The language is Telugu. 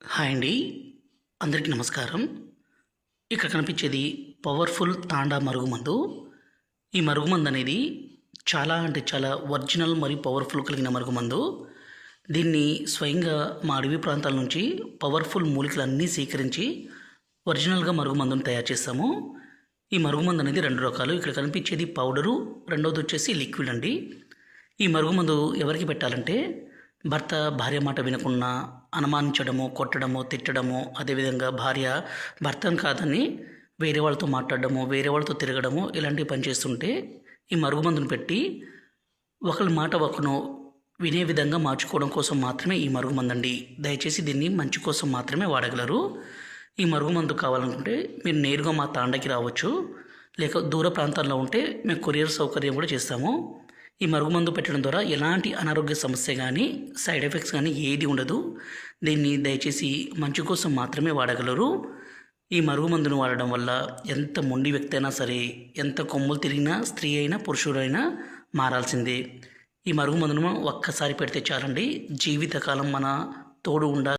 హాయ్ అండి. అందరికీ నమస్కారం. ఇక్కడ కనిపించేది పవర్ఫుల్ తాండా మరుగుమందు. ఈ మరుగుమందు అనేది చాలా అంటే చాలా ఒరిజినల్ మరియు పవర్ఫుల్ కలిగిన మరుగుమందు. దీన్ని స్వయంగా మా అడవి ప్రాంతాల నుంచి పవర్ఫుల్ మూలికలన్నీ సేకరించి ఒరిజినల్గా మరుగుమందును తయారు చేస్తాము. ఈ మరుగుమందు అనేది 2 రకాలు. ఇక్కడ కనిపించేది పౌడరు, రెండవది వచ్చేసి లిక్విడ్ అండి. ఈ మరుగుమందు ఎవరికి పెట్టాలంటే భర్త భార్య మాట వినకుండా అనుమానించడము, కొట్టడము, తిట్టడము, అదేవిధంగా భార్య భర్తను కాదని వేరే వాళ్ళతో మాట్లాడడము, వేరే వాళ్ళతో తిరగడము, ఇలాంటివి పనిచేస్తుంటే ఈ మరుగుమందును పెట్టి ఒకరి మాట ఒకరు వినే విధంగా మార్చుకోవడం కోసం మాత్రమే ఈ మరుగుమందండి. దయచేసి దీన్ని మంచి కోసం మాత్రమే వాడగలరు. ఈ మరుగుమందు కావాలనుకుంటే మీరు నేరుగా మా తాండకి రావచ్చు, లేక దూర ప్రాంతాల్లో ఉంటే మేము కొరియర్ సౌకర్యం కూడా చేస్తాము. ఈ మరుగుమందు పెట్టడం ద్వారా ఎలాంటి అనారోగ్య సమస్య కానీ సైడ్ ఎఫెక్ట్స్ కానీ ఏది ఉండదు. దీన్ని దయచేసి మంచి కోసం మాత్రమే వాడగలరు. ఈ మరుగుమందును వాడడం వల్ల ఎంత మొండి వ్యక్తి అయినా సరే, ఎంత కొమ్ములు తిరిగినా, స్త్రీ అయినా పురుషుడైనా మారాల్సిందే. ఈ మరుగుమందును ఒక్కసారి పెడితే చాలండి, జీవితకాలం మన తోడు ఉండాలి.